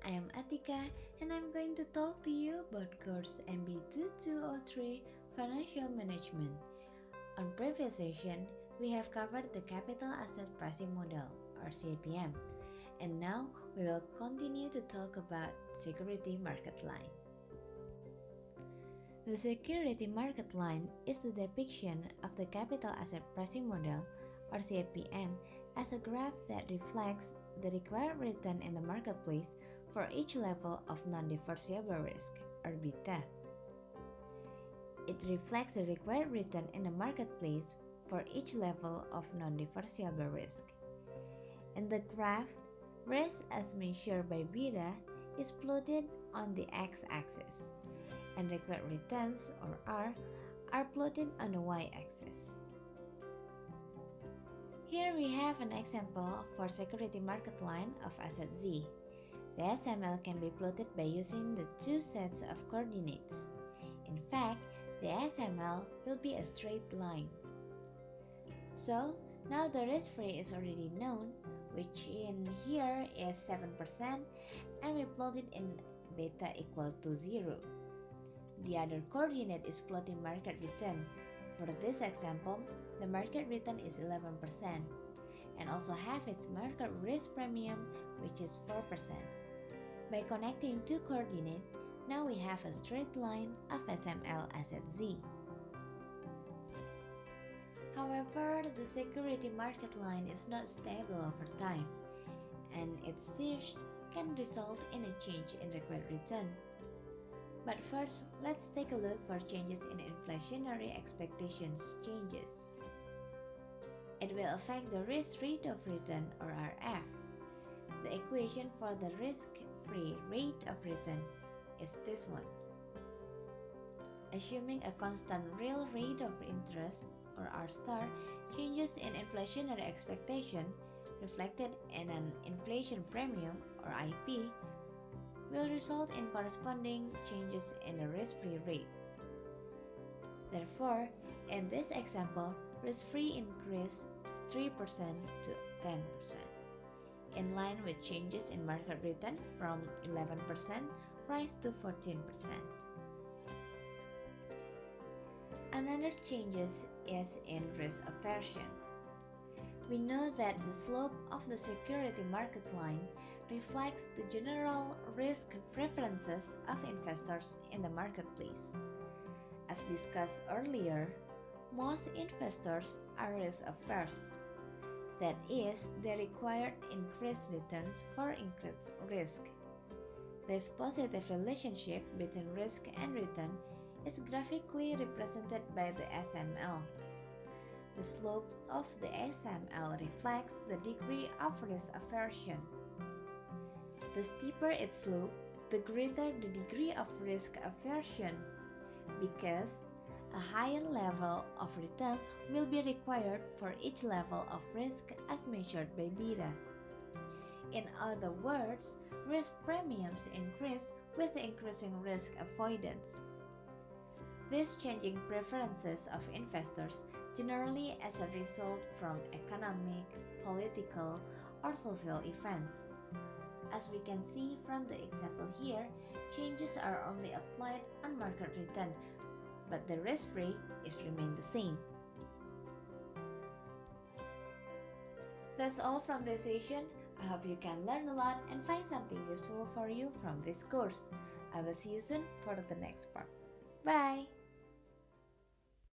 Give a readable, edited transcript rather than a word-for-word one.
I am Atika and I'm going to talk to you about course MB2203 Financial Management. On previous session, we have covered the Capital Asset Pricing Model or CAPM, and now we will continue to talk about Security Market Line. The Security Market Line is the depiction of the Capital Asset Pricing Model or CAPM as a graph that reflects the required return in the marketplace for each level of non-diversifiable risk or beta. It reflects the required return in the marketplace for each level of non-diversifiable risk. In the graph, risk as measured by beta is plotted on the x-axis, and required returns or R are plotted on the y-axis. Here we have an example for security market line of asset Z. The SML can be plotted by using the two sets of coordinates. In fact, the SML will be a straight line. So, now the risk-free is already known, which in here is 7%, and we plot it in beta equal to 0. The other coordinate is plotting market return. For this example, the market return is 11%, and also have its market risk premium, which is 4%. By connecting two coordinates, now we have a straight line of SML asset Z. However, the security market line is not stable over time, and its shift can result in a change in required return. But first, let's take a look for changes in inflationary expectations changes. It will affect the risk rate of return or RF. The equation for the risk-free rate of return is this one. Assuming a constant real rate of interest or R star, changes in inflationary expectation reflected in an inflation premium or IP will result in corresponding changes in the risk-free rate. Therefore, in this example, risk-free increased 3% to 10%, in line with changes in market return from 11% rise to 14%. Another changes is in risk aversion. We know that the slope of the security market line reflects the general risk preferences of investors in the marketplace. As discussed earlier, most investors are risk averse. That is, they require increased returns for increased risk. This positive relationship between risk and return is graphically represented by the SML. The slope of the SML reflects the degree of risk aversion. The steeper its slope, the greater the degree of risk aversion, because a higher level of return will be required for each level of risk as measured by beta. In other words, risk premiums increase with the increasing risk avoidance. These changing preferences of investors generally as a result from economic, political, or social events. As we can see from the example here, changes are only applied on market return, but the risk-free is remain the same. That's all from this session. I hope you can learn a lot and find something useful for you from this course. I will see you soon for the next part. Bye!